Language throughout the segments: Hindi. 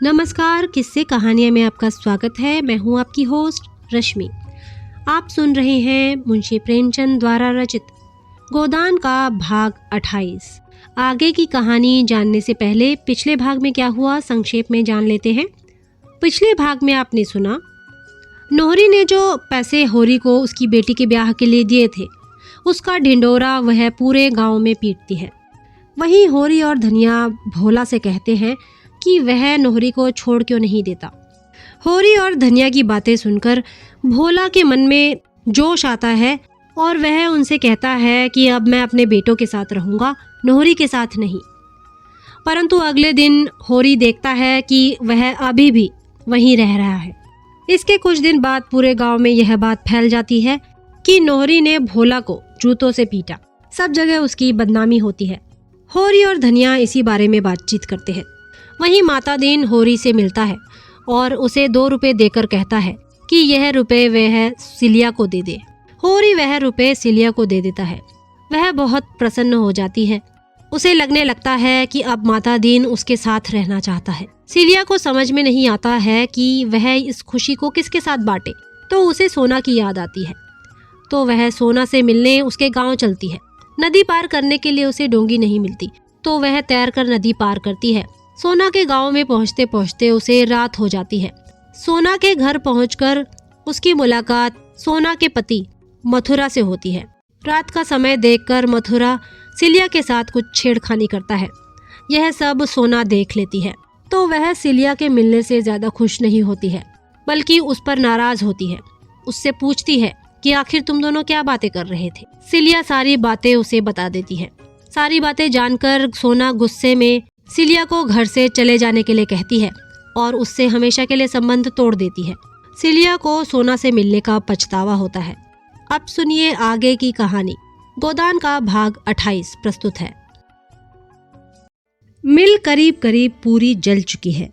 नमस्कार, किस्से कहानियाँ में आपका स्वागत है। मैं हूँ आपकी होस्ट रश्मि। आप सुन रहे हैं मुंशी प्रेमचंद द्वारा रचित गोदान का भाग 28। आगे की कहानी जानने से पहले पिछले भाग में क्या हुआ संक्षेप में जान लेते हैं। पिछले भाग में आपने सुना, नोहरी ने जो पैसे होरी को उसकी बेटी के ब्याह के लिए दिए थे, उसका ढिंडोरा वह पूरे गांव में पीटती है। वहीं होरी और धनिया भोला से कहते हैं कि वह नोहरी को छोड़ क्यों नहीं देता। होरी और धनिया की बातें सुनकर भोला के मन में जोश आता है और वह उनसे कहता है कि अब मैं अपने बेटों के साथ रहूंगा, नोहरी के साथ नहीं। परंतु अगले दिन होरी देखता है कि वह अभी भी वहीं रह रहा है। इसके कुछ दिन बाद पूरे गांव में यह बात फैल जाती है कि नोहरी ने भोला को जूतों से पीटा। सब जगह उसकी बदनामी होती है। होरी और धनिया इसी बारे में बातचीत करते हैं। वहीं माता दीन होरी से मिलता है और उसे 2 रुपए देकर कहता है कि यह रुपए वह सिलिया को दे दे। होरी वह रुपए सिलिया को दे देता है। वह बहुत प्रसन्न हो जाती है। उसे लगने लगता है कि अब माता दीन उसके साथ रहना चाहता है। सिलिया को समझ में नहीं आता है कि वह इस खुशी को किसके साथ बांटे, तो उसे सोना की याद आती है। तो वह सोना से मिलने उसके गांव चलती है। नदी पार करने के लिए उसे डोंगी नहीं मिलती, तो वह तैरकर नदी पार करती है। सोना के गांव में पहुंचते पहुंचते उसे रात हो जाती है। सोना के घर पहुंचकर उसकी मुलाकात सोना के पति मथुरा से होती है। रात का समय देखकर मथुरा सिलिया के साथ कुछ छेड़खानी करता है। यह सब सोना देख लेती है, तो वह सिलिया के मिलने से ज्यादा खुश नहीं होती है, बल्कि उस पर नाराज होती है। उससे पूछती है कि आखिर तुम दोनों क्या बातें कर रहे थे। सिलिया सारी बातें उसे बता देती है। सारी बातें जानकर सोना गुस्से में सिलिया को घर से चले जाने के लिए कहती है और उससे हमेशा के लिए संबंध तोड़ देती है। सिलिया को सोना से मिलने का पछतावा होता है। अब सुनिए आगे की कहानी। गोदान का भाग 28 प्रस्तुत है। मिल करीब करीब पूरी जल चुकी है,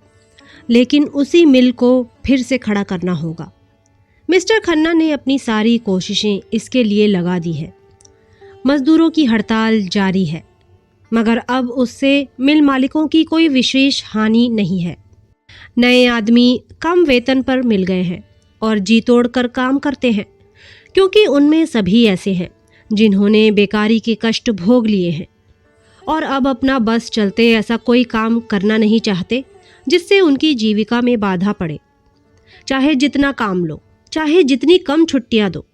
लेकिन उसी मिल को फिर से खड़ा करना होगा। मिस्टर खन्ना ने अपनी सारी कोशिशें इसके लिए लगा दी है। मजदूरों की हड़ताल जारी है, मगर अब उससे मिल मालिकों की कोई विशेष हानि नहीं है। नए आदमी कम वेतन पर मिल गए हैं और जी तोड़ कर काम करते हैं, क्योंकि उनमें सभी ऐसे हैं जिन्होंने बेकारी के कष्ट भोग लिए हैं और अब अपना बस चलते ऐसा कोई काम करना नहीं चाहते जिससे उनकी जीविका में बाधा पड़े। चाहे जितना काम लो, चाहे जितनी कम छुट्टियां दो,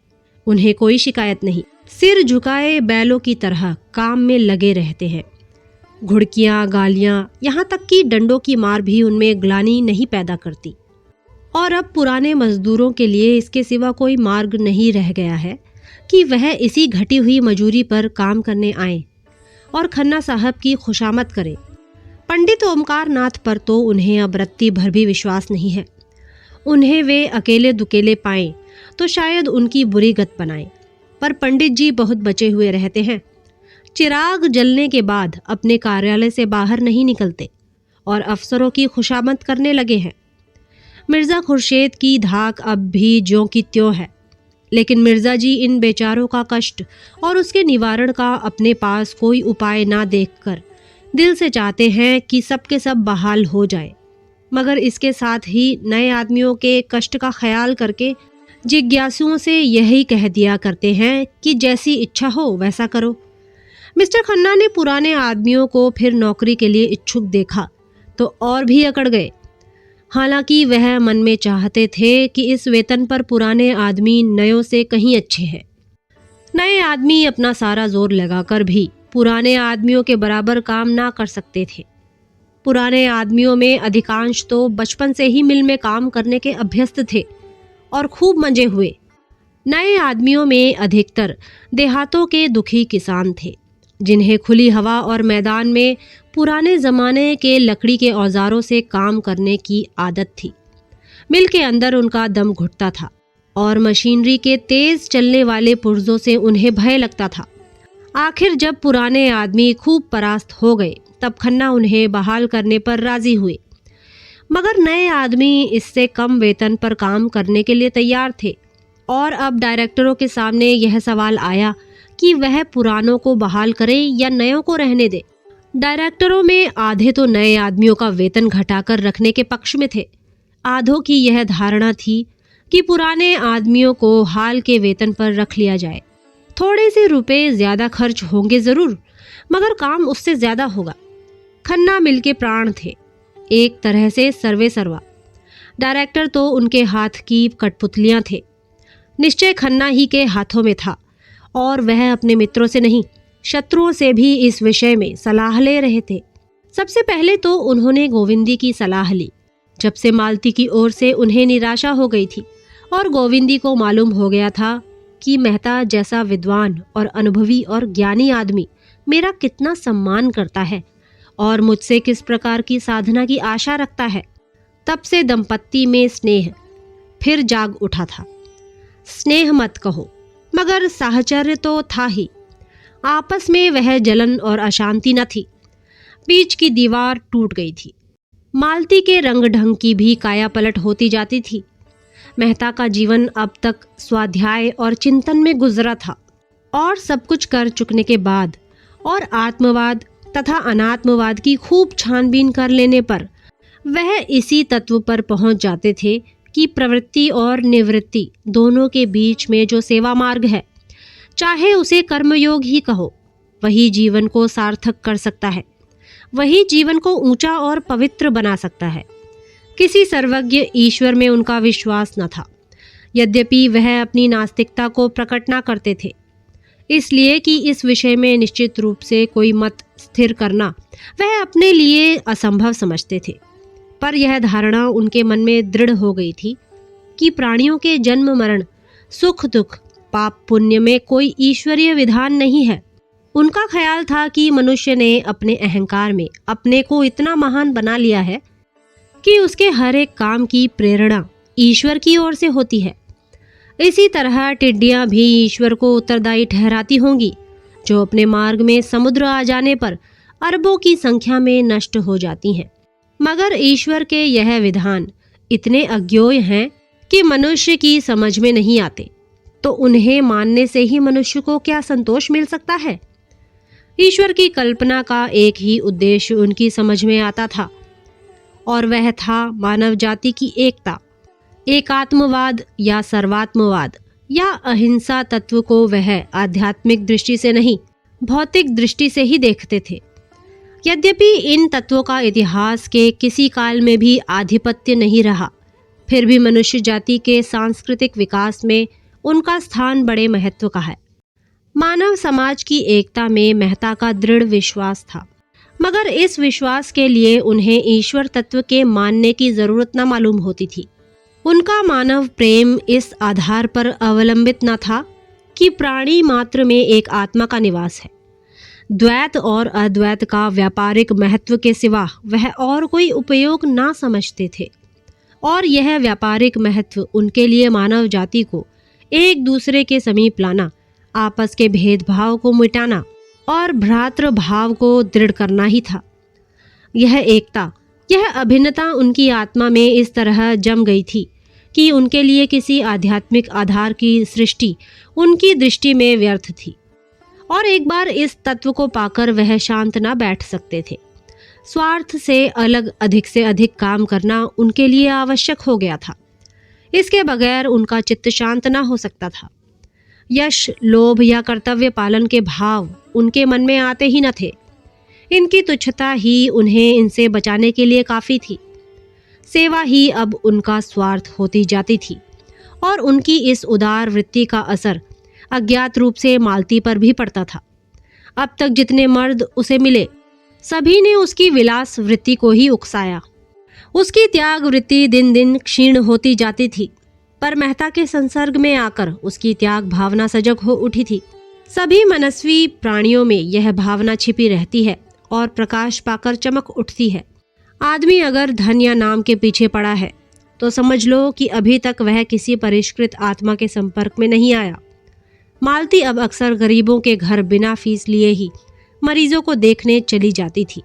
उन्हें कोई शिकायत नहीं। सिर झुकाए बैलों की तरह काम में लगे रहते हैं। घुड़कियां, गालियां, यहाँ तक कि डंडों की मार भी उनमें ग्लानि नहीं पैदा करती। और अब पुराने मजदूरों के लिए इसके सिवा कोई मार्ग नहीं रह गया है कि वह इसी घटी हुई मजूरी पर काम करने आए और खन्ना साहब की खुशामद करें। पंडित ओमकार नाथ पर तो उन्हें अब रत्ती भर भी विश्वास नहीं है। उन्हें वे अकेले दुकेले पाएं तो शायद उनकी बुरी गत बनाएं, पर पंडित जी बहुत बचे हुए रहते हैं। चिराग जलने के बाद अपने कार्यालय से बाहर नहीं निकलते और अफसरों की खुशामद करने लगे हैं। मिर्ज़ा खुर्शेद की धाक अब भी ज्यों की त्यों है, लेकिन मिर्ज़ा जी इन बेचारों का कष्ट और उसके निवारण का अपने पास कोई उपाय ना देखकर दिल से चाहते हैं कि सब के सब बहाल हो जाए, मगर इसके साथ ही नए आदमियों के कष्ट का ख्याल करके जिज्ञासुओं से यही कह दिया करते हैं कि जैसी इच्छा हो वैसा करो। मिस्टर खन्ना ने पुराने आदमियों को फिर नौकरी के लिए इच्छुक देखा तो और भी अकड़ गए। हालांकि वह मन में चाहते थे कि इस वेतन पर पुराने आदमी नयों से कहीं अच्छे हैं। नए आदमी अपना सारा जोर लगाकर भी पुराने आदमियों के बराबर काम ना कर सकते थे। पुराने आदमियों में अधिकांश तो बचपन से ही मिल में काम करने के अभ्यस्त थे और खूब मंजे हुए। नए आदमियों में अधिकतर देहातों के दुखी किसान थे, जिन्हें खुली हवा और मैदान में पुराने ज़माने के लकड़ी के औजारों से काम करने की आदत थी। मिल के अंदर उनका दम घुटता था और मशीनरी के तेज चलने वाले पुर्जों से उन्हें भय लगता था। आखिर जब पुराने आदमी खूब परास्त हो गए तब खन्ना उन्हें बहाल करने पर राजी हुए, मगर नए आदमी इससे कम वेतन पर काम करने के लिए तैयार थे। और अब डायरेक्टरों के सामने यह सवाल आया कि वह पुरानों को बहाल करे या नयों को रहने दे। डायरेक्टरों में आधे तो नए आदमियों का वेतन घटाकर रखने के पक्ष में थे, आधों की यह धारणा थी कि पुराने आदमियों को हाल के वेतन पर रख लिया जाए। थोड़े से रुपए ज्यादा खर्च होंगे जरूर, मगर काम उससे ज्यादा होगा। खन्ना मिल के प्राण थे, एक तरह से सर्वे सर्वा। डायरेक्टर तो उनके हाथ की कठपुतलियां थे। निश्चय खन्ना ही के हाथों में था और वह अपने मित्रों से नहीं, शत्रुओं से भी इस विषय में सलाह ले रहे थे। सबसे पहले तो उन्होंने गोविंदी की सलाह ली। जब से मालती की ओर से उन्हें निराशा हो गई थी और गोविंदी को मालूम हो गया था कि मेहता जैसा विद्वान और अनुभवी और ज्ञानी आदमी मेरा कितना सम्मान करता है और मुझसे किस प्रकार की साधना की आशा रखता है, तब से दंपत्ति में स्नेह फिर जाग उठा था। स्नेह मत कहो, मगर साहचर्य तो था ही। आपस में वह जलन और अशांति न थी। बीच की दीवार टूट गई थी। मालती के रंग ढंग की भी काया पलट होती जाती थी। मेहता का जीवन अब तक स्वाध्याय और चिंतन में गुजरा था और सब कुछ कर चुकने के बाद और आत्मवाद तथा अनात्मवाद की खूब छानबीन कर लेने पर वह इसी तत्व पर पहुंच जाते थे कि प्रवृत्ति और निवृत्ति दोनों के बीच में जो सेवा मार्ग है, चाहे उसे कर्मयोग ही कहो, वही जीवन को सार्थक कर सकता है, वही जीवन को ऊंचा और पवित्र बना सकता है। किसी सर्वज्ञ ईश्वर में उनका विश्वास न था, यद्यपि वह अपनी नास्तिकता को प्रकट न करते थे, इसलिए कि इस विषय में निश्चित रूप से कोई मत स्थिर करना वह अपने लिए असंभव समझते थे। पर यह धारणा उनके मन में दृढ़ हो गई थी कि प्राणियों के जन्म मरण, सुख दुख, पाप पुण्य में कोई ईश्वरीय विधान नहीं है। उनका ख्याल था कि मनुष्य ने अपने अहंकार में अपने को इतना महान बना लिया है कि उसके हर एक काम की प्रेरणा ईश्वर की ओर से होती है। इसी तरह टिड्डियां भी ईश्वर को उत्तरदायी ठहराती होंगी, जो अपने मार्ग में समुद्र आ जाने पर अरबों की संख्या में नष्ट हो जाती हैं। मगर ईश्वर के यह विधान इतने अज्ञेय हैं कि मनुष्य की समझ में नहीं आते, तो उन्हें मानने से ही मनुष्य को क्या संतोष मिल सकता है। ईश्वर की कल्पना का एक ही उद्देश्य उनकी समझ में आता था, और वह था मानव जाति की एकता। एकात्मवाद या सर्वात्मवाद या अहिंसा तत्व को वह आध्यात्मिक दृष्टि से नहीं, भौतिक दृष्टि से ही देखते थे। यद्यपि इन तत्वों का इतिहास के किसी काल में भी आधिपत्य नहीं रहा, फिर भी मनुष्य जाति के सांस्कृतिक विकास में उनका स्थान बड़े महत्व का है। मानव समाज की एकता में मेहता का दृढ़ विश्वास था, मगर इस विश्वास के लिए उन्हें ईश्वर तत्व के मानने की जरूरत न मालूम होती थी। उनका मानव प्रेम इस आधार पर अवलंबित न था कि प्राणी मात्र में एक आत्मा का निवास है। द्वैत और अद्वैत का व्यापारिक महत्व के सिवा वह और कोई उपयोग ना समझते थे, और यह व्यापारिक महत्व उनके लिए मानव जाति को एक दूसरे के समीप लाना, आपस के भेदभाव को मिटाना और भ्रातृ भाव को दृढ़ करना ही था। यह एकता, यह अभिन्नता उनकी आत्मा में इस तरह जम गई थी कि उनके लिए किसी आध्यात्मिक आधार की सृष्टि उनकी दृष्टि में व्यर्थ थी, और एक बार इस तत्व को पाकर वह शांत न बैठ सकते थे। स्वार्थ से अलग अधिक से अधिक काम करना उनके लिए आवश्यक हो गया था। इसके बगैर उनका चित्त शांत न हो सकता था। यश, लोभ या कर्तव्य पालन के भाव उनके मन में आते ही न थे। इनकी तुच्छता ही उन्हें इनसे बचाने के लिए काफी थी। सेवा ही अब उनका स्वार्थ होती जाती थी, और उनकी इस उदार वृत्ति का असर अज्ञात रूप से मालती पर भी पड़ता था। अब तक जितने मर्द उसे मिले, सभी ने उसकी विलास वृत्ति को ही उकसाया। उसकी त्याग वृत्ति दिन दिन क्षीण होती जाती थी, पर मेहता के संसर्ग में आकर उसकी त्याग भावना सजग हो उठी थी। सभी मनस्वी प्राणियों में यह भावना छिपी रहती है और प्रकाश पाकर चमक उठती है। आदमी अगर धन या नाम के पीछे पड़ा है, तो समझ लो कि अभी तक वह किसी परिष्कृत आत्मा के संपर्क में नहीं आया। मालती अब अक्सर गरीबों के घर बिना फीस लिए ही मरीजों को देखने चली जाती थी।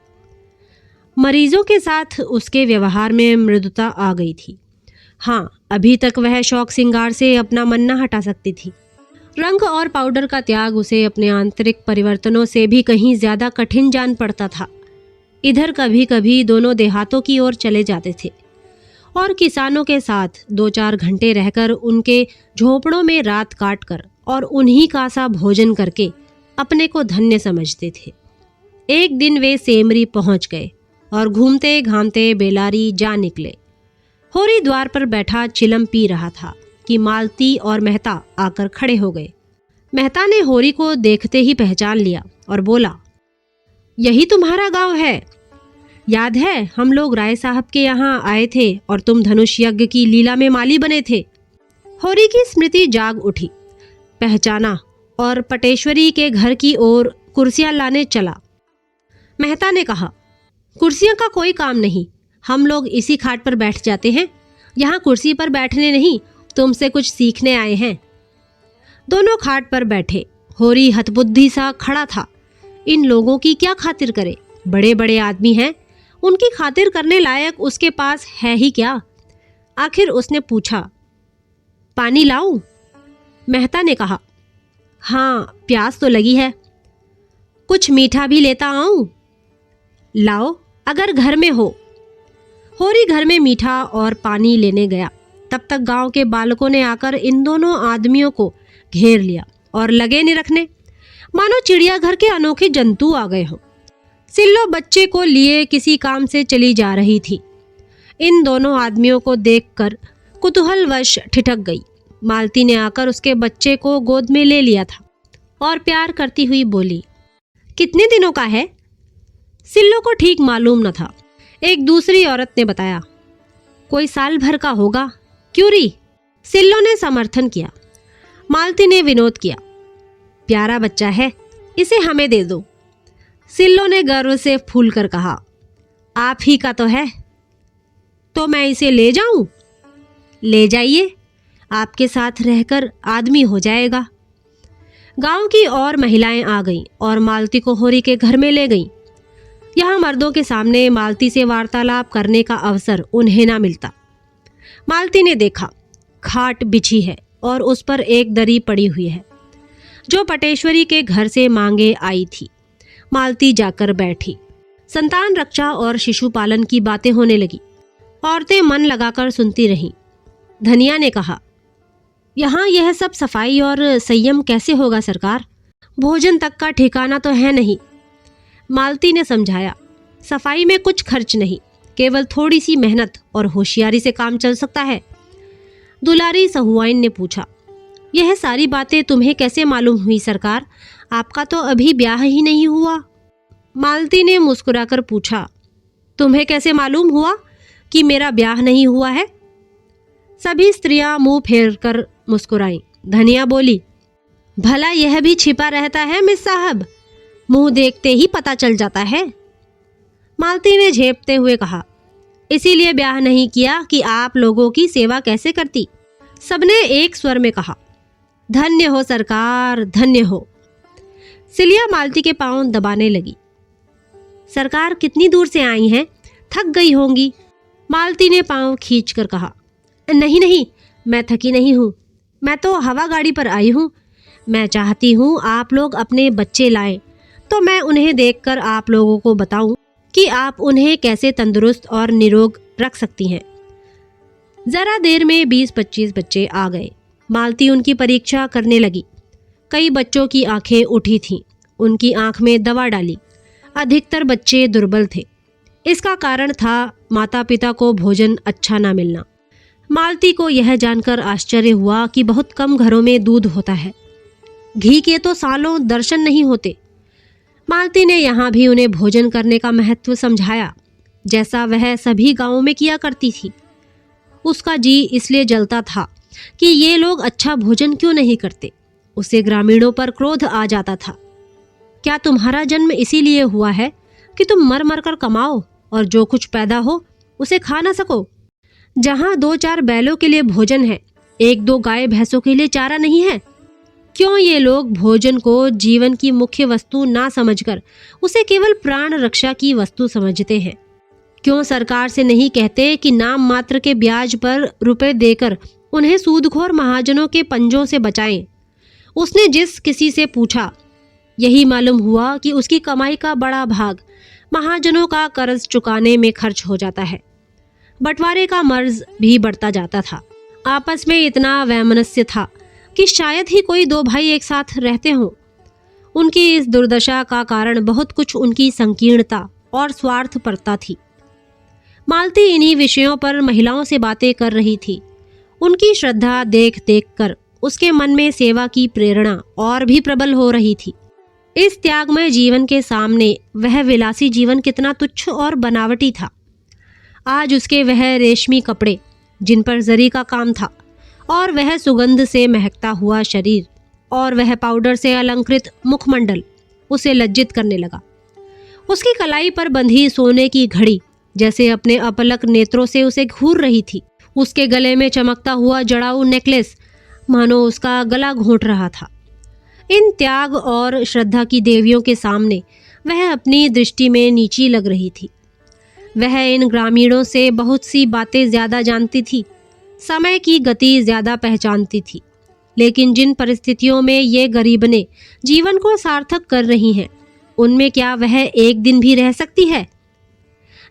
मरीजों के साथ उसके व्यवहार में मृदुता आ गई थी। हाँ, अभी तक वह शौक सिंगार से अपना मन न हटा सकती थी। रंग और पाउडर का त्याग उसे अपने आंतरिक परिवर्तनों से भी कहीं ज्यादा कठिन जान पड़ता था। इधर कभी कभी दोनों देहातों की ओर चले जाते थे और किसानों के साथ 2-4 घंटे रहकर उनके झोपड़ों में रात काट कर और उन्हीं का सा भोजन करके अपने को धन्य समझते थे। एक दिन वे सेमरी पहुंच गए और घूमते घामते बेलारी जा निकले। होरी द्वार पर बैठा चिलम पी रहा था कि मालती और मेहता आकर खड़े हो गए। मेहता ने होरी को देखते ही पहचान लिया और बोला, यही तुम्हारा गांव है? याद है हम लोग राय साहब के यहाँ आए थे और तुम धनुष यज्ञ की लीला में माली बने थे। होरी की स्मृति जाग उठी, पहचाना और पटेश्वरी के घर की ओर कुर्सियां लाने चला। मेहता ने कहा, कुर्सियों का कोई काम नहीं, हम लोग इसी खाट पर बैठ जाते हैं। यहाँ कुर्सी पर बैठने नहीं, तुमसे कुछ सीखने आए हैं। दोनों खाट पर बैठे। होरी हतबुद्धि सा खड़ा था। इन लोगों की क्या खातिर करे? बड़े बड़े आदमी हैं, उनकी खातिर करने लायक उसके पास है ही क्या? आखिर उसने पूछा, पानी लाऊं? मेहता ने कहा, हाँ प्यास तो लगी है। कुछ मीठा भी लेता आऊं? लाओ अगर घर में हो। होरी घर में मीठा और पानी लेने गया। तब तक गांव के बालकों ने आकर इन दोनों आदमियों को घेर लिया और लगे नहीं रखने, मानो चिड़ियाघर के अनोखे जंतु आ गए हों। सिल्लो बच्चे को लिए किसी काम से चली जा रही थी। इन दोनों आदमियों को देखकर कुतूहलवश ठिठक गई। मालती ने आकर उसके बच्चे को गोद में ले लिया था और प्यार करती हुई बोली, कितने दिनों का है? सिल्लो को ठीक मालूम न था। एक दूसरी औरत ने बताया, कोई साल भर का होगा। क्यों री? सिल्लो ने समर्थन किया। मालती ने विनोद किया, प्यारा बच्चा है, इसे हमें दे दो। सिल्लो ने गर्व से फूलकर कहा, आप ही का तो है। तो मैं इसे ले जाऊं? ले जाइए, आपके साथ रहकर आदमी हो जाएगा। गांव की और महिलाएं आ गईं और मालती को होरी के घर में ले गईं। यहाँ मर्दों के सामने मालती से वार्तालाप करने का अवसर उन्हें ना मिलता। मालती ने देखा, खाट बिछी है और उस पर एक दरी पड़ी हुई है जो पटेश्वरी के घर से मांगे आई थी। मालती जाकर बैठी। संतान रक्षा और शिशु पालन की बातें होने लगी। औरतें मन लगाकर सुनती रहीं। धनिया ने कहा, यहाँ यह सब सफाई और संयम कैसे होगा सरकार? भोजन तक का ठिकाना तो है नहीं। मालती ने समझाया, सफाई में कुछ खर्च नहीं, केवल थोड़ी सी मेहनत और होशियारी से काम चल सकता है। दुलारी सहुआइन ने पूछा, यह सारी बातें तुम्हें कैसे मालूम हुई सरकार? आपका तो अभी ब्याह ही नहीं हुआ। मालती ने मुस्कुराकर पूछा, तुम्हें कैसे मालूम हुआ कि मेरा ब्याह नहीं हुआ है? सभी स्त्रियां मुंह फेरकर मुस्कुराईं। धनिया बोली, भला यह भी छिपा रहता है मिस साहब, मुंह देखते ही पता चल जाता है। मालती ने झेपते हुए कहा, इसीलिए ब्याह नहीं किया कि आप लोगों की सेवा कैसे करती। सबने एक स्वर में कहा, धन्य हो सरकार, धन्य हो। सिलिया मालती के पांव दबाने लगी। सरकार कितनी दूर से आई हैं? थक गई होंगी। मालती ने पांव खींचकर कहा, नहीं नहीं, मैं थकी नहीं हूँ, मैं तो हवा गाड़ी पर आई हूँ। मैं चाहती हूँ आप लोग अपने बच्चे लाएं तो मैं उन्हें देखकर आप लोगों को बताऊं कि आप उन्हें कैसे तंदुरुस्त और निरोग रख सकती हैं। जरा देर में 20-25 बच्चे आ गए। मालती उनकी परीक्षा करने लगी। कई बच्चों की आंखें उठी थीं। उनकी आंख में दवा डाली। अधिकतर बच्चे दुर्बल थे। इसका कारण था माता पिता को भोजन अच्छा ना मिलना। मालती को यह जानकर आश्चर्य हुआ कि बहुत कम घरों में दूध होता है। घी के तो सालों दर्शन नहीं होते। मालती ने यहाँ भी उन्हें भोजन करने का महत्व समझाया, जैसा वह सभी गांवों में किया करती थी। उसका जी इसलिए जलता था कि ये लोग अच्छा भोजन क्यों नहीं करते। उसे ग्रामीणों पर क्रोध आ जाता था। क्या तुम्हारा जन्म इसीलिए हुआ है कि तुम मर मर कर कमाओ और जो कुछ पैदा हो उसे खा ना सको? जहाँ 2-4 बैलों के लिए भोजन है, 1-2 गाय भैंसों के लिए चारा नहीं है। क्यों ये लोग भोजन को जीवन की मुख्य वस्तु ना समझकर उसे केवल प्राण रक्षा की वस्तु समझते हैं? क्यों सरकार से नहीं कहते कि नाम मात्र के ब्याज पर रुपए देकर उन्हें सूदखोर महाजनों के पंजों से बचाएं? उसने जिस किसी से पूछा, यही मालूम हुआ कि उसकी कमाई का बड़ा भाग महाजनों का कर्ज चुकाने में खर्च हो जाता है। बंटवारे का मर्ज भी बढ़ता जाता था। आपस में इतना वैमनस्य था कि शायद ही कोई दो भाई एक साथ रहते हों। उनकी इस दुर्दशा का कारण बहुत कुछ उनकी संकीर्णता और स्वार्थपरता थी। मालती इन्हीं विषयों पर महिलाओं से बातें कर रही थी। उनकी श्रद्धा देख देख कर उसके मन में सेवा की प्रेरणा और भी प्रबल हो रही थी। इस त्यागमय जीवन के सामने वह विलासी जीवन कितना तुच्छ और बनावटी था। आज उसके वह रेशमी कपड़े जिन पर जरी का काम था, और वह सुगंध से महकता हुआ शरीर, और वह पाउडर से अलंकृत मुखमंडल उसे लज्जित करने लगा। उसकी कलाई पर बंधी सोने की घड़ी जैसे अपने अपलक नेत्रों से उसे घूर रही थी। उसके गले में चमकता हुआ जड़ाऊ नेकलेस मानो उसका गला घोंट रहा था। इन त्याग और श्रद्धा की देवियों के सामने वह अपनी दृष्टि में नीची लग रही थी। वह इन ग्रामीणों से बहुत सी बातें ज्यादा जानती थी, समय की गति ज्यादा पहचानती थी, लेकिन जिन परिस्थितियों में ये गरीबने जीवन को सार्थक कर रही हैं, उनमें क्या वह एक दिन भी रह सकती है?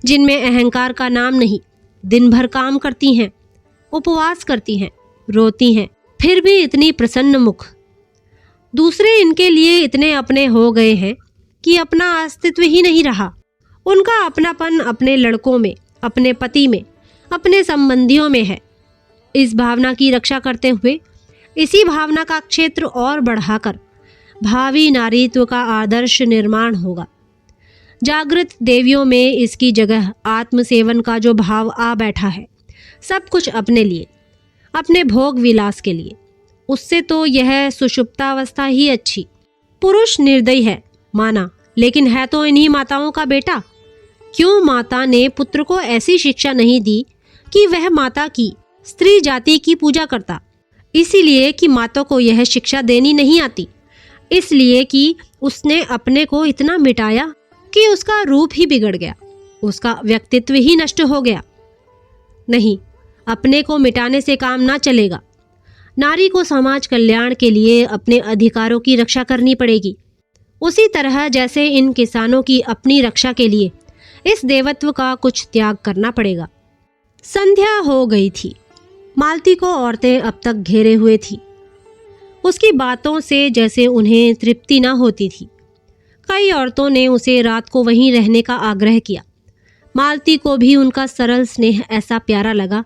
जिनमें अहंकार का नाम नहीं, दिन भर काम करती हैं, उपवास करती हैं, रोती हैं, फिर भी इतनी प्रसन्न मुख। दूसरे इनके लिए इतने अपने हो गए हैं कि अपना अस्तित्व ही नहीं रहा। उनका अपनापन अपने लड़कों में, अपने पति में, अपने संबंधियों में है। इस भावना की रक्षा करते हुए इसी भावना का क्षेत्र और बढ़ाकर भावी नारीत्व का आदर्श निर्माण होगा। जागृत देवियों में इसकी जगह आत्मसेवन का जो भाव आ बैठा है, सब कुछ अपने लिए, अपने भोग विलास के लिए, उससे तो यह सुषुप्तावस्था ही अच्छी। पुरुष निर्दयी है माना, लेकिन है तो इन्हीं माताओं का बेटा। क्यों माता ने पुत्र को ऐसी शिक्षा नहीं दी कि वह माता की, स्त्री जाति की पूजा करता? इसीलिए कि माता को यह शिक्षा देनी नहीं आती, इसलिए कि उसने अपने को इतना मिटाया कि उसका रूप ही बिगड़ गया, उसका व्यक्तित्व ही नष्ट हो गया। नहीं, अपने को मिटाने से काम ना चलेगा। नारी को समाज कल्याण के लिए अपने अधिकारों की रक्षा करनी पड़ेगी, उसी तरह जैसे इन किसानों की अपनी रक्षा के लिए इस देवत्व का कुछ त्याग करना पड़ेगा। संध्या हो गई थी। मालती को औरतें अब तक घेरे हुए थी। उसकी बातों से जैसे उन्हें तृप्ति न होती थी। कई औरतों ने उसे रात को वहीं रहने का आग्रह किया। मालती को भी उनका सरल स्नेह ऐसा प्यारा लगा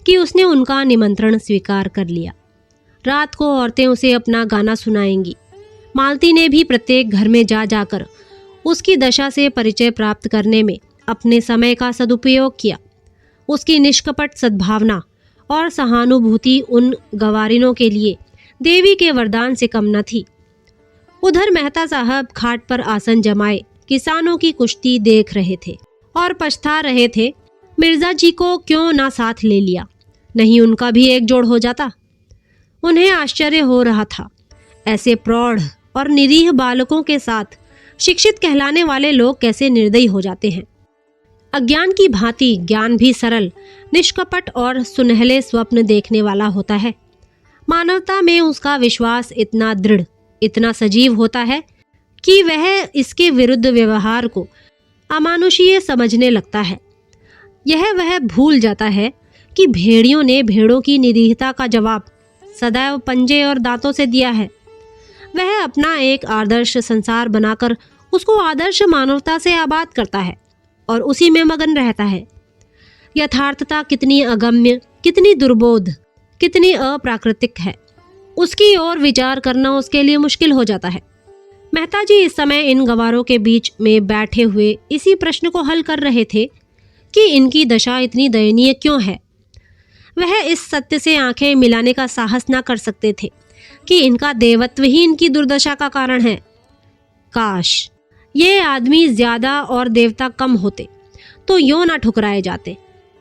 कि उसने उनका निमंत्रण स्वीकार कर लिया। रात को औरतें उसे अपना गाना सुनाएंगी। मालती ने भी प्रत्येक घर में जा जाकर उसकी दशा से परिचय प्राप्त करने में अपने समय का सदुपयोग किया। उसकी निष्कपट सद्भावना और सहानुभूति उन गवारिनों के लिए देवी के वरदान से कम न थी। उधर मेहता साहब खाट पर आसन जमाए किसानों की कुश्ती देख रहे थे और पछता रहे थे, मिर्जा जी को क्यों ना साथ ले लिया, नहीं उनका भी एक जोड़ हो जाता। उन्हें आश्चर्य हो रहा था, ऐसे प्रौढ़ और निरीह बालकों के साथ शिक्षित कहलाने वाले लोग कैसे निर्दयी हो जाते हैं। अज्ञान की भांति ज्ञान भी सरल, निष्कपट और सुनहले स्वप्न देखने वाला होता है। मानवता में उसका विश्वास इतना दृढ़, इतना सजीव होता है कि वह इसके विरुद्ध व्यवहार को अमानुषीय समझने लगता है। यह वह भूल जाता है कि भेड़ियों ने भेड़ों की निरीहता का जवाब सदैव पंजे और दांतों से दिया है। वह अपना एक आदर्श संसार बनाकर उसको आदर्श मानवता से आबाद करता है और उसी में मगन रहता है। यथार्थता कितनी अगम्य, कितनी दुर्बोध, कितनी अप्राकृतिक है, उसकी ओर विचार करना उसके लिए मुश्किल हो जाता है। मेहता जी इस समय इन गवारों के बीच में बैठे हुए इसी प्रश्न को हल कर रहे थे कि इनकी दशा इतनी दयनीय क्यों है। वह इस सत्य से आंखें मिलाने का साहस ना कर सकते थे कि इनका देवत्व ही इनकी दुर्दशा का कारण है। काश ये आदमी ज्यादा और देवता कम होते तो यूं ना ठुकराए जाते।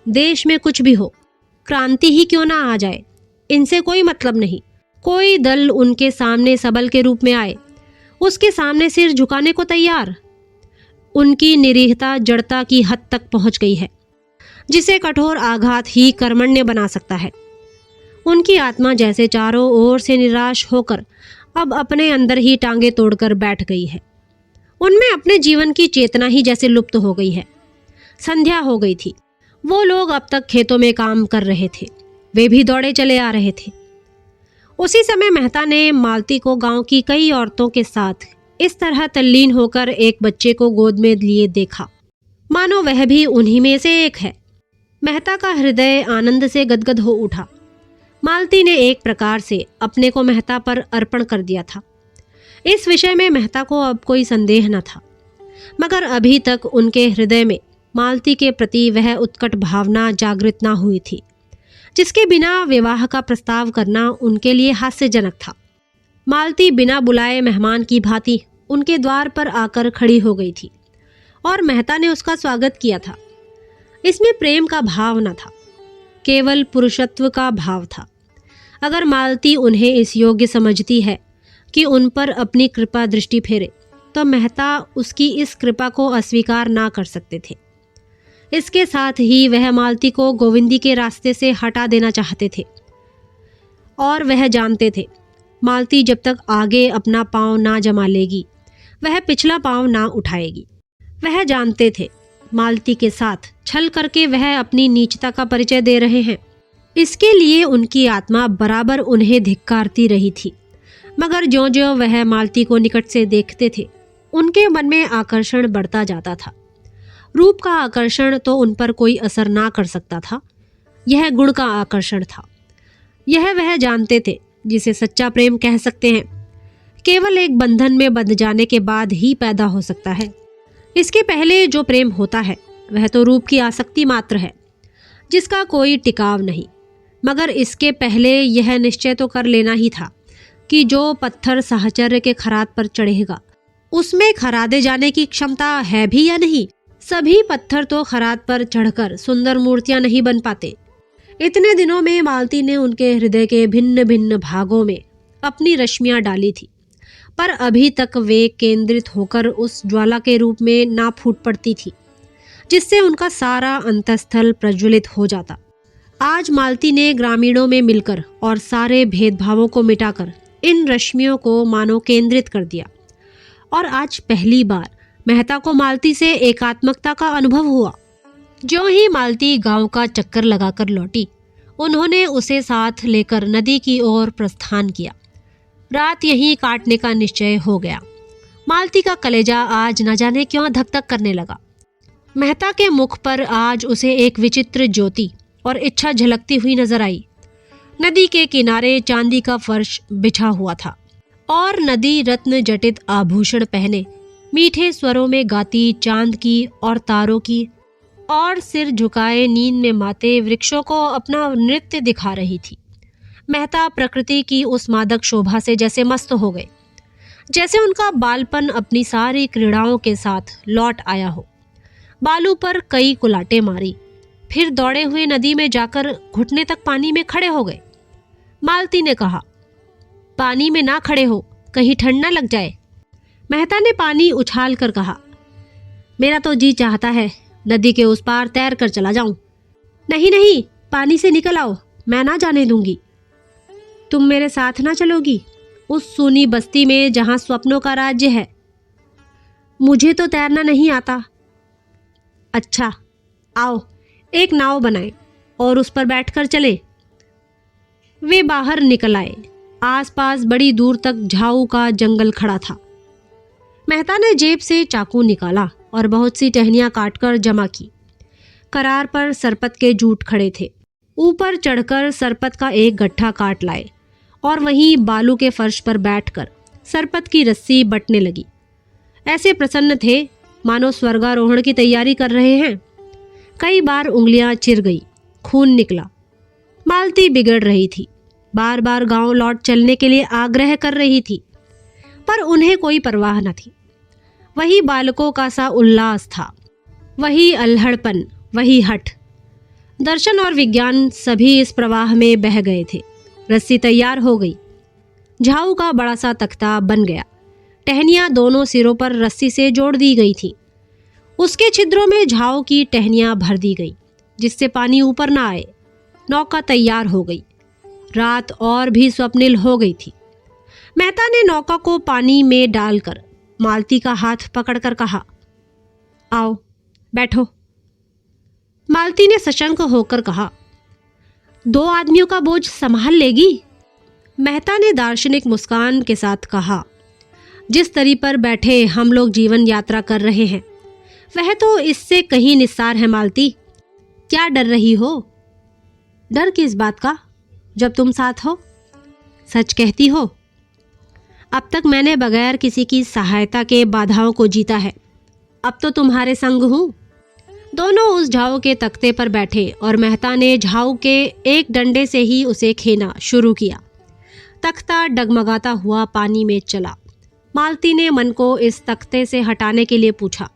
देश में कुछ भी हो, क्रांति ही क्यों ना आ जाए, इनसे कोई मतलब नहीं। कोई दल उनके सामने सबल के रूप में आए, उसके सामने सिर झुकाने को तैयार। उनकी निरीहता जड़ता की हद तक पहुंच गई है, जिसे कठोर आघात ही कर्मण्य बना सकता है। उनकी आत्मा जैसे चारों ओर से निराश होकर अब अपने अंदर ही टांगे तोड़कर बैठ गई है। उनमें अपने जीवन की चेतना ही जैसे लुप्त हो गई है। संध्या हो गई थी। वो लोग अब तक खेतों में काम कर रहे थे, वे भी दौड़े चले आ रहे थे। उसी समय मेहता ने मालती को गांव की कई औरतों के साथ इस तरह तल्लीन होकर एक बच्चे को गोद में लिए देखा, मानो वह भी उन्हीं में से एक है। मेहता का हृदय आनंद से गदगद हो उठा। मालती ने एक प्रकार से अपने को मेहता पर अर्पण कर दिया था। इस विषय में मेहता को अब कोई संदेह न था, मगर अभी तक उनके हृदय में मालती के प्रति वह उत्कट भावना जागृत न हुई थी, जिसके बिना विवाह का प्रस्ताव करना उनके लिए हास्यजनक था। मालती बिना बुलाए मेहमान की भांति उनके द्वार पर आकर खड़ी हो गई थी और मेहता ने उसका स्वागत किया था। इसमें प्रेम का भाव न था, केवल पुरुषत्व का भाव था। अगर मालती उन्हें इस योग्य समझती है कि उन पर अपनी कृपा दृष्टि फेरे, तो मेहता उसकी इस कृपा को अस्वीकार ना कर सकते थे। इसके साथ ही वह मालती को गोविंदी के रास्ते से हटा देना चाहते थे और वह जानते थे मालती जब तक आगे अपना पांव ना जमा लेगी, वह पिछला पांव ना उठाएगी। वह जानते थे मालती के साथ छल करके वह अपनी नीचता का परिचय दे रहे हैं। इसके लिए उनकी आत्मा बराबर उन्हें धिक्कारती रही थी, मगर ज्यों-ज्यों वह मालती को निकट से देखते थे, उनके मन में आकर्षण बढ़ता जाता था। रूप का आकर्षण तो उन पर कोई असर ना कर सकता था, यह गुण का आकर्षण था। यह वह जानते थे जिसे सच्चा प्रेम कह सकते हैं, केवल एक बंधन में बंध जाने के बाद ही पैदा हो सकता है। इसके पहले जो प्रेम होता है वह तो रूप की आसक्ति मात्र है, जिसका कोई टिकाव नहीं। मगर इसके पहले यह निश्चय तो कर लेना ही था कि जो पत्थर साहचर्य के खराद पर चढ़ेगा, उसमें खरादे जाने की क्षमता है भी या नहीं। सभी पत्थर तो खराद पर चढ़कर सुंदर मूर्तियां नहीं बन पाते। इतने दिनों में मालती ने उनके हृदय के भिन्न भिन्न भागों में अपनी रश्मियां डाली थी, पर अभी तक वे केंद्रित होकर उस ज्वाला के रूप में ना फूट पड़ती थी, जिससे उनका सारा अंतःस्थल प्रज्वलित हो जाता। आज मालती ने ग्रामीणों में मिलकर और सारे भेदभावों को मिटाकर इन रश्मियों को मानो केंद्रित कर दिया, और आज पहली बार मेहता को मालती से एकात्मकता का अनुभव हुआ। जो ही मालती गांव का चक्कर लगाकर लौटी, उन्होंने उसे साथ लेकर नदी की ओर प्रस्थान किया। रात यहीं काटने का निश्चय हो गया। मालती का कलेजा आज न जाने क्यों धक धक करने लगा। मेहता के मुख पर आज उसे एक विचित्र ज्योति और इच्छा झलकती हुई नजर आई। नदी के किनारे चांदी का फर्श बिछा हुआ था और नदी रत्न जटित आभूषण पहने मीठे स्वरों में गाती चांद की और तारों की और सिर झुकाए नींद में माते वृक्षों को अपना नृत्य दिखा रही थी। मेहता प्रकृति की उस मादक शोभा से जैसे मस्त हो गए, जैसे उनका बालपन अपनी सारी क्रीड़ाओं के साथ लौट आया हो। बालू पर कई कुलाटे मारी, फिर दौड़े हुए नदी में जाकर घुटने तक पानी में खड़े हो गए। मालती ने कहा, पानी में ना खड़े हो, कहीं ठंड ना लग जाए। मेहता ने पानी उछाल कर कहा, मेरा तो जी चाहता है नदी के उस पार तैर कर चला जाऊं। नहीं नहीं, पानी से निकल आओ, मैं ना जाने दूंगी। तुम मेरे साथ ना चलोगी उस सूनी बस्ती में जहां स्वप्नों का राज्य है? मुझे तो तैरना नहीं आता। अच्छा, आओ एक नाव बनाएं और उस पर बैठकर चले। वे बाहर निकल आए। आसपास बड़ी दूर तक झाऊ का जंगल खड़ा था। मेहता ने जेब से चाकू निकाला और बहुत सी टहनियां काटकर जमा की। करार पर सरपत के जूट खड़े थे। ऊपर चढ़कर सरपत का एक गट्ठा काट लाए और वहीं बालू के फर्श पर बैठकर सरपत की रस्सी बटने लगी। ऐसे प्रसन्न थे मानो स्वर्गारोहण की तैयारी कर रहे हैं। कई बार उंगलियां चिर गई, खून निकला। मालती बिगड़ रही थी, बार बार गांव लौट चलने के लिए आग्रह कर रही थी, पर उन्हें कोई परवाह न थी। वही बालकों का सा उल्लास था, वही अल्हड़पन, वही हठ। दर्शन और विज्ञान सभी इस प्रवाह में बह गए थे। रस्सी तैयार हो गई। झाऊ का बड़ा सा तख्ता बन गया। टहनियां दोनों सिरों पर रस्सी से जोड़ दी गई थी। उसके छिद्रों में झाऊ की टहनियां भर दी गई, जिससे पानी ऊपर न आए। नौका तैयार हो गई। रात और भी स्वप्निल हो गई थी। मेहता ने नौका को पानी में डालकर मालती का हाथ पकड़कर कहा, आओ बैठो। मालती ने सशंक होकर कहा, 2 आदमियों का बोझ संभाल लेगी? मेहता ने दार्शनिक मुस्कान के साथ कहा, जिस तरी पर बैठे हम लोग जीवन यात्रा कर रहे हैं वह तो इससे कहीं निस्सार है मालती। क्या डर रही हो? डर किस बात का जब तुम साथ हो? सच कहती हो? अब तक मैंने बगैर किसी की सहायता के बाधाओं को जीता है, अब तो तुम्हारे संग हूँ। दोनों उस झाऊ के तख्ते पर बैठे और मेहता ने झाऊ के एक डंडे से ही उसे खेना शुरू किया। तख्ता डगमगाता हुआ पानी में चला। मालती ने मन को इस तख्ते से हटाने के लिए पूछा,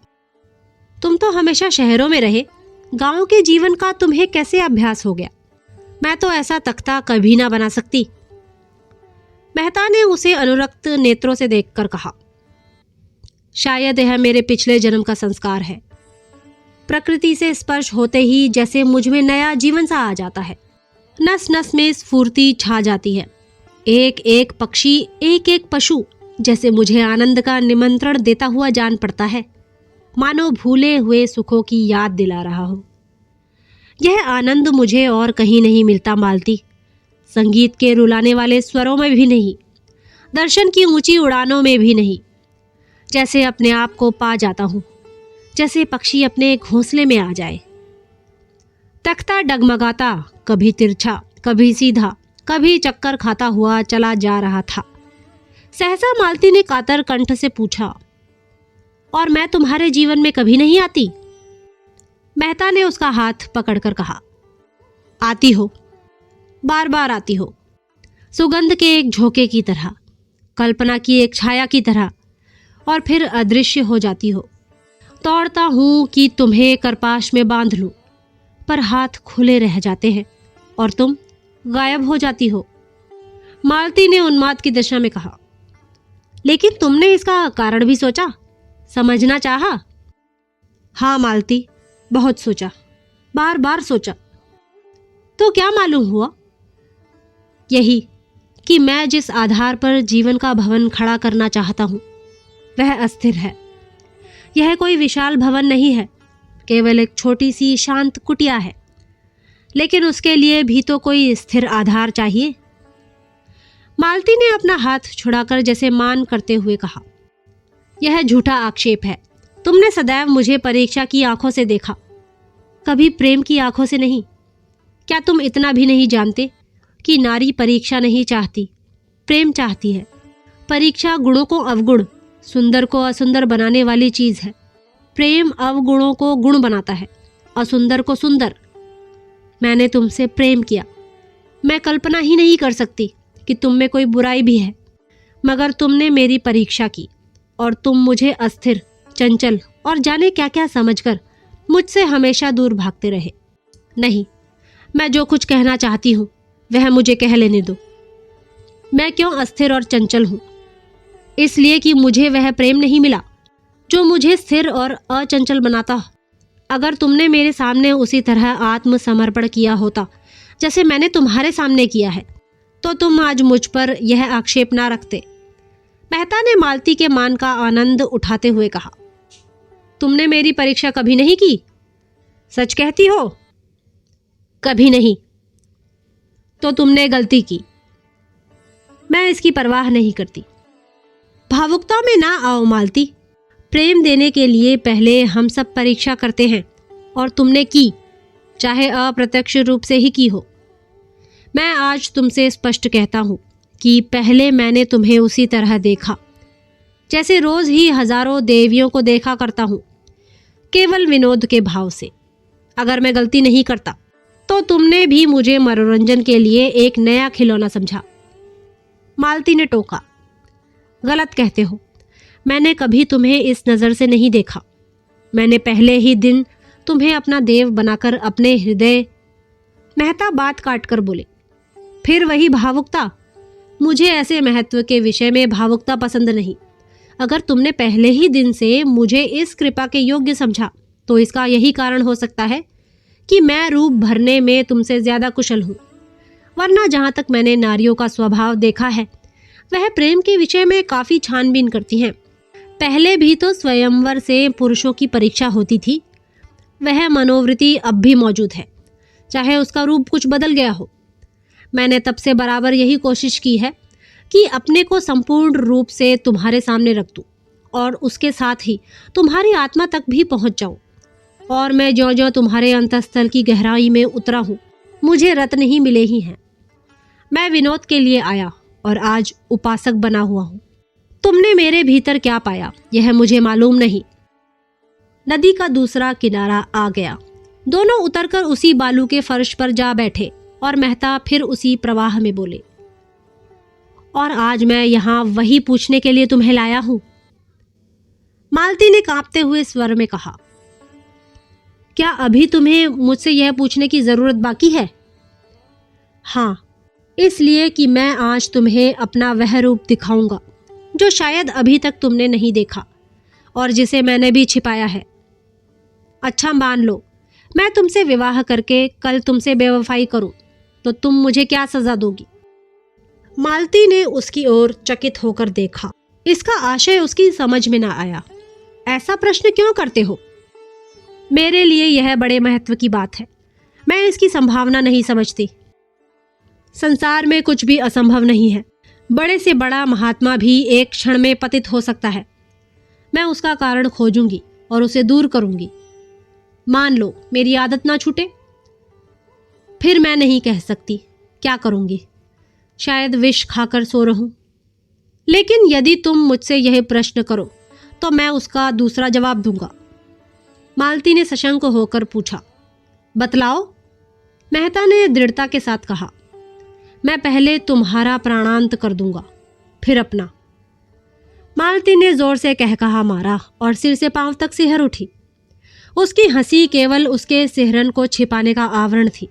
तुम तो हमेशा शहरों में रहे, गांव के जीवन का तुम्हें कैसे अभ्यास हो गया? मैं तो ऐसा तख्ता कभी ना बना सकती। मेहता ने उसे अनुरक्त नेत्रों से देखकर कहा, शायद यह मेरे पिछले जन्म का संस्कार है। प्रकृति से स्पर्श होते ही जैसे मुझ में नया जीवन सा आ जाता है, नस नस में स्फूर्ति छा जाती है। एक एक पक्षी, एक एक पशु जैसे मुझे आनंद का निमंत्रण देता हुआ जान पड़ता है, मानो भूले हुए सुखों की याद दिला रहा हो। यह आनंद मुझे और कहीं नहीं मिलता मालती, संगीत के रुलाने वाले स्वरों में भी नहीं, दर्शन की ऊंची उड़ानों में भी नहीं। जैसे अपने आप को पा जाता हूँ, जैसे पक्षी अपने घोंसले में आ जाए। तख्ता डगमगाता, कभी तिरछा, कभी सीधा, कभी चक्कर खाता हुआ चला जा रहा था। सहसा मालती ने कातर कंठ से पूछा, और मैं तुम्हारे जीवन में कभी नहीं आती? मेहता ने उसका हाथ पकड़कर कहा, आती हो, बार बार आती हो, सुगंध के एक झोंके की तरह, कल्पना की एक छाया की तरह, और फिर अदृश्य हो जाती हो। दौड़ता हूं कि तुम्हें करपाश में बांध लूं, पर हाथ खुले रह जाते हैं और तुम गायब हो जाती हो। मालती ने उन्माद की दशा में कहा, लेकिन तुमने इसका कारण भी सोचा, समझना चाहा? हाँ मालती, बहुत सोचा, बार बार सोचा। तो क्या मालूम हुआ? यही कि मैं जिस आधार पर जीवन का भवन खड़ा करना चाहता हूं वह अस्थिर है। यह कोई विशाल भवन नहीं है, केवल एक छोटी सी शांत कुटिया है, लेकिन उसके लिए भी तो कोई स्थिर आधार चाहिए। मालती ने अपना हाथ छुड़ाकर जैसे मान करते हुए कहा, यह झूठा आक्षेप है। तुमने सदैव मुझे परीक्षा की आंखों से देखा, कभी प्रेम की आंखों से नहीं। क्या तुम इतना भी नहीं जानते कि नारी परीक्षा नहीं चाहती, प्रेम चाहती है? परीक्षा गुणों को अवगुण, सुंदर को असुंदर बनाने वाली चीज है। प्रेम अवगुणों को गुण बनाता है, असुंदर को सुंदर। मैंने तुमसे प्रेम किया, मैं कल्पना ही नहीं कर सकती कि तुम में कोई बुराई भी है, मगर तुमने मेरी परीक्षा की और तुम मुझे अस्थिर, चंचल और जाने क्या क्या समझकर मुझसे हमेशा दूर भागते रहे। नहीं, मैं जो कुछ कहना चाहती हूँ वह मुझे कह लेने दो। मैं क्यों अस्थिर और चंचल हूँ? इसलिए कि मुझे वह प्रेम नहीं मिला जो मुझे स्थिर और अचंचल बनाता। अगर तुमने मेरे सामने उसी तरह आत्मसमर्पण किया होता जैसे मैंने तुम्हारे सामने किया है, तो तुम आज मुझ पर यह आक्षेप ना रखते। मेहता ने मालती के मान का आनंद उठाते हुए कहा, तुमने मेरी परीक्षा कभी नहीं की? सच कहती हो? कभी नहीं। तो तुमने गलती की। मैं इसकी परवाह नहीं करती। भावुकता में ना आओ मालती। प्रेम देने के लिए पहले हम सब परीक्षा करते हैं, और तुमने की, चाहे अप्रत्यक्ष रूप से ही की हो। मैं आज तुमसे स्पष्ट कहता हूं कि पहले मैंने तुम्हें उसी तरह देखा जैसे रोज ही हजारों देवियों को देखा करता हूं, केवल विनोद के भाव से। अगर मैं गलती नहीं करता तो तुमने भी मुझे मनोरंजन के लिए एक नया खिलौना समझा। मालती ने टोका, गलत कहते हो। मैंने कभी तुम्हें इस नज़र से नहीं देखा। मैंने पहले ही दिन तुम्हें अपना देव बनाकर अपने हृदय। मेहता बात काट कर बोले, फिर वही भावुकता। मुझे ऐसे महत्व के विषय में भावुकता पसंद नहीं। अगर तुमने पहले ही दिन से मुझे इस कृपा के योग्य समझा तो इसका यही कारण हो सकता है कि मैं रूप भरने में तुमसे ज्यादा कुशल हूँ। वरना जहाँ तक मैंने नारियों का स्वभाव देखा है वह प्रेम के विषय में काफ़ी छानबीन करती हैं। पहले भी तो स्वयंवर से पुरुषों की परीक्षा होती थी। वह मनोवृत्ति अब भी मौजूद है, चाहे उसका रूप कुछ बदल गया हो। मैंने तब से बराबर यही कोशिश की है कि अपने को संपूर्ण रूप से तुम्हारे सामने रख दूं और उसके साथ ही तुम्हारी आत्मा तक भी पहुंच जाऊं। और मैं ज्यों ज्यों तुम्हारे अंतःस्थल की गहराई में उतरा हूं, मुझे रत्न ही मिले ही हैं। मैं विनोद के लिए आया और आज उपासक बना हुआ हूं। तुमने मेरे भीतर क्या पाया यह मुझे मालूम नहीं। नदी का दूसरा किनारा आ गया। दोनों उतरकर उसी बालू के फर्श पर जा बैठे और मेहता फिर उसी प्रवाह में बोले, और आज मैं यहाँ वही पूछने के लिए तुम्हें लाया हूं। मालती ने कांपते हुए स्वर में कहा, क्या अभी तुम्हें मुझसे यह पूछने की जरूरत बाकी है? हाँ, इसलिए कि मैं आज तुम्हें अपना वह रूप दिखाऊंगा जो शायद अभी तक तुमने नहीं देखा और जिसे मैंने भी छिपाया है। अच्छा मान लो मैं तुमसे विवाह करके कल तुमसे बेवफाई करूं तो तुम मुझे क्या सजा दोगी? मालती ने उसकी ओर चकित होकर देखा। इसका आशय उसकी समझ में ना आया। ऐसा प्रश्न क्यों करते हो? मेरे लिए यह बड़े महत्व की बात है। मैं इसकी संभावना नहीं समझती। संसार में कुछ भी असंभव नहीं है। बड़े से बड़ा महात्मा भी एक क्षण में पतित हो सकता है। मैं उसका कारण खोजूंगी और उसे दूर करूंगी। मान लो मेरी आदत ना छूटे, फिर मैं नहीं कह सकती क्या करूंगी। शायद विष खाकर सो रहूं। लेकिन यदि तुम मुझसे यह प्रश्न करो तो मैं उसका दूसरा जवाब दूंगा। मालती ने सशंक होकर पूछा। बतलाओ। मेहता ने दृढ़ता के साथ कहा। मैं पहले तुम्हारा प्राणांत कर दूंगा, फिर अपना। मालती ने जोर से कहकहा मारा और सिर से पांव तक सिहर उठी। उसकी हंसी केवल उसके सिहरन को छिपाने का आवरण थी।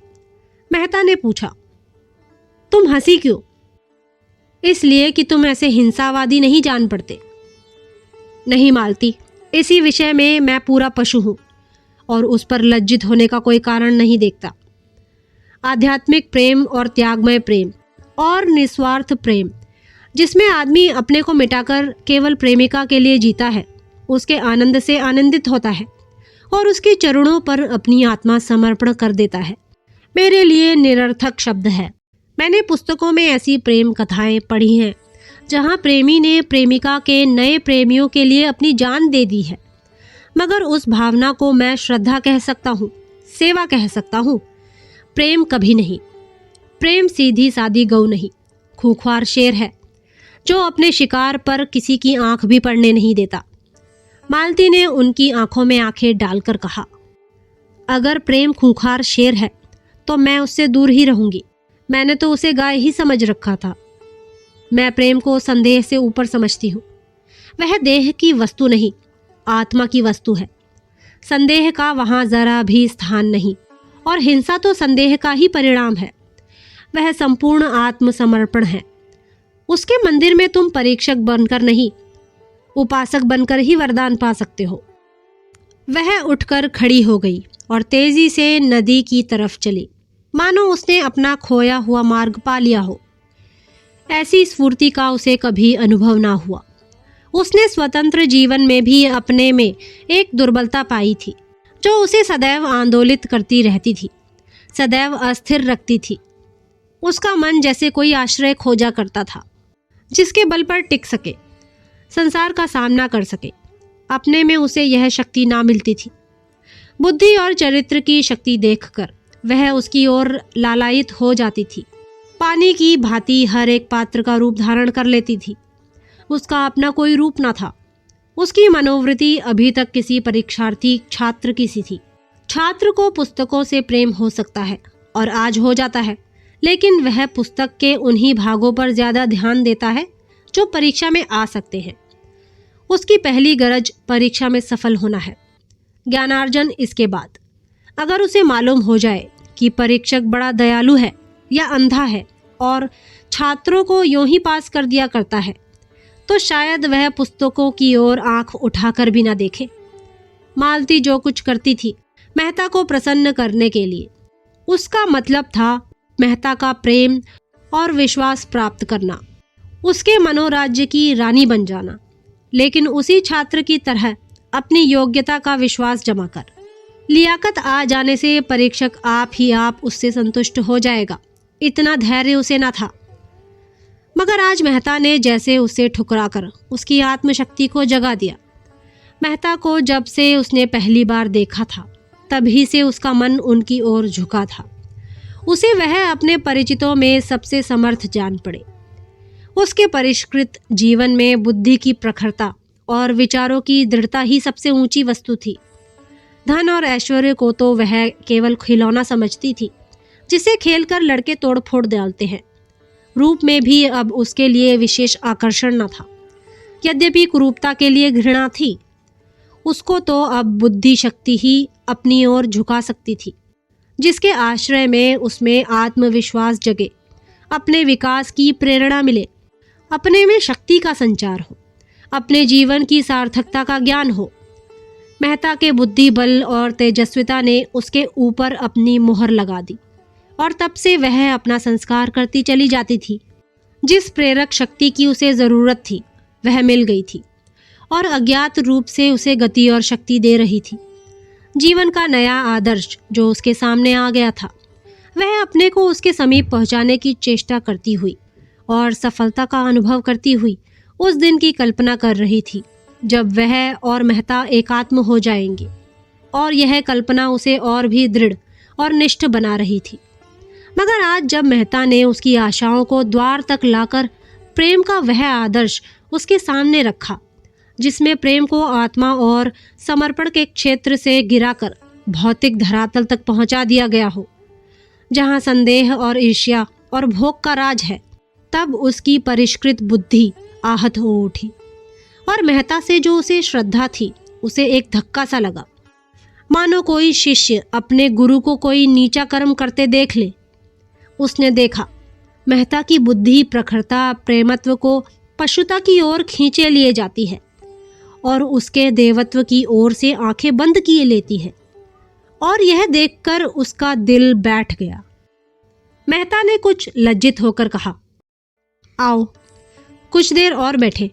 मेहता ने पूछा, तुम हंसी क्यों? इसलिए कि तुम ऐसे हिंसावादी नहीं जान पड़ते। नहीं मालती, इसी विषय में मैं पूरा पशु हूं और उस पर लज्जित होने का कोई कारण नहीं देखता। आध्यात्मिक प्रेम और त्यागमय प्रेम और निस्वार्थ प्रेम, जिसमें आदमी अपने को मिटाकर केवल प्रेमिका के लिए जीता है, उसके आनंद से आनंदित होता है और उसके चरणों पर अपनी आत्मा समर्पण कर देता है, मेरे लिए निरर्थक शब्द है। मैंने पुस्तकों में ऐसी प्रेम कथाएं पढ़ी हैं जहां प्रेमी ने प्रेमिका के नए प्रेमियों के लिए अपनी जान दे दी है, मगर उस भावना को मैं श्रद्धा कह सकता हूँ, सेवा कह सकता हूँ, प्रेम कभी नहीं। प्रेम सीधी सादी गऊ नहीं, खूंखार शेर है जो अपने शिकार पर किसी की आंख भी पड़ने नहीं देता। मालती ने उनकी आंखों में आंखें डालकर कहा, अगर प्रेम खूंखार शेर है तो मैं उससे दूर ही रहूंगी। मैंने तो उसे गाय ही समझ रखा था। मैं प्रेम को संदेह से ऊपर समझती हूँ। वह देह की वस्तु नहीं, आत्मा की वस्तु है। संदेह का वहाँ जरा भी स्थान नहीं और हिंसा तो संदेह का ही परिणाम है। वह संपूर्ण आत्मसमर्पण है। उसके मंदिर में तुम परीक्षक बनकर नहीं, उपासक बनकर ही वरदान पा सकते हो। वह उठकर खड़ी हो गई और तेजी से नदी की तरफ चली, मानो उसने अपना खोया हुआ मार्ग पा लिया हो। ऐसी स्फूर्ति का उसे कभी अनुभव ना हुआ। उसने स्वतंत्र जीवन में भी अपने में एक दुर्बलता पाई थी जो उसे सदैव आंदोलित करती रहती थी, सदैव अस्थिर रखती थी। उसका मन जैसे कोई आश्रय खोजा करता था जिसके बल पर टिक सके, संसार का सामना कर सके। अपने में उसे यह शक्ति ना मिलती थी। बुद्धि और चरित्र की शक्ति देखकर वह उसकी ओर लालायित हो जाती थी। पानी की भांति हर एक पात्र का रूप धारण कर लेती थी। उसका अपना कोई रूप न था। उसकी मनोवृत्ति अभी तक किसी परीक्षार्थी छात्र की सी थी। छात्र को पुस्तकों से प्रेम हो सकता है और आज हो जाता है, लेकिन वह पुस्तक के उन्हीं भागों पर ज्यादा ध्यान देता है जो परीक्षा में आ सकते हैं। उसकी पहली गरज परीक्षा में सफल होना है, ज्ञानार्जन इसके बाद। अगर उसे मालूम हो जाए कि परीक्षक बड़ा दयालु है या अंधा है और छात्रों को यूं ही पास कर दिया करता है, तो शायद वह पुस्तकों की ओर आंख उठाकर भी ना देखे। मालती जो कुछ करती थी मेहता को प्रसन्न करने के लिए, उसका मतलब था मेहता का प्रेम और विश्वास प्राप्त करना, उसके मनोराज्य की रानी बन जाना। लेकिन उसी छात्र की तरह अपनी योग्यता का विश्वास जमा कर। लियाकत आ जाने से परीक्षक आप ही आप उससे संतुष्ट हो जाएगा, इतना धैर्य उसे न था। मगर आज मेहता ने जैसे उसे ठुकराकर उसकी आत्मशक्ति को जगा दिया। मेहता को जब से उसने पहली बार देखा था तभी से उसका मन उनकी ओर झुका था। उसे वह अपने परिचितों में सबसे समर्थ जान पड़े। उसके परिष्कृत जीवन में बुद्धि की प्रखरता और विचारों की दृढ़ता ही सबसे ऊंची वस्तु थी। धन और ऐश्वर्य को तो वह केवल खिलौना समझती थी जिसे खेलकर लड़के तोड़ फोड़ डालते हैं। रूप में भी अब उसके लिए विशेष आकर्षण न था, यद्यपि कुरूपता के लिए घृणा थी। उसको तो अब बुद्धि शक्ति ही अपनी ओर झुका सकती थी, जिसके आश्रय में उसमें आत्मविश्वास जगे, अपने विकास की प्रेरणा मिले, अपने में शक्ति का संचार हो, अपने जीवन की सार्थकता का ज्ञान हो। मेहता के बुद्धि बल और तेजस्विता ने उसके ऊपर अपनी मोहर लगा दी और तब से वह अपना संस्कार करती चली जाती थी। जिस प्रेरक शक्ति की उसे ज़रूरत थी वह मिल गई थी और अज्ञात रूप से उसे गति और शक्ति दे रही थी। जीवन का नया आदर्श जो उसके सामने आ गया था, वह अपने को उसके समीप पहुंचाने की चेष्टा करती हुई और सफलता का अनुभव करती हुई उस दिन की कल्पना कर रही थी जब वह और मेहता एकात्म हो जाएंगे। और यह कल्पना उसे और भी दृढ़ और निष्ठ बना रही थी। मगर आज जब मेहता ने उसकी आशाओं को द्वार तक लाकर प्रेम का वह आदर्श उसके सामने रखा, जिसमें प्रेम को आत्मा और समर्पण के क्षेत्र से गिराकर भौतिक धरातल तक पहुंचा दिया गया हो, जहां संदेह और ईर्ष्या और भोग का राज है, तब उसकी परिष्कृत बुद्धि आहत हो उठी और मेहता से जो उसे श्रद्धा थी उसे एक धक्का सा लगा, मानो कोई शिष्य अपने गुरु को कोई नीचा कर्म करते देख ले। उसने देखा मेहता की बुद्धि प्रखरता प्रेमत्व को पशुता की ओर खींचे लिए जाती है और उसके देवत्व की ओर से आंखें बंद किए लेती है, और यह देखकर उसका दिल बैठ गया। मेहता ने कुछ लज्जित होकर कहा, आओ कुछ देर और बैठे।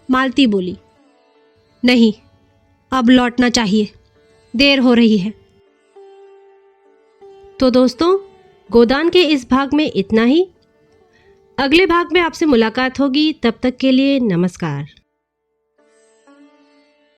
मालती बोली, नहीं, अब लौटना चाहिए, देर हो रही है। तो दोस्तों, गोदान के इस भाग में इतना ही। अगले भाग में आपसे मुलाकात होगी, तब तक के लिए नमस्कार।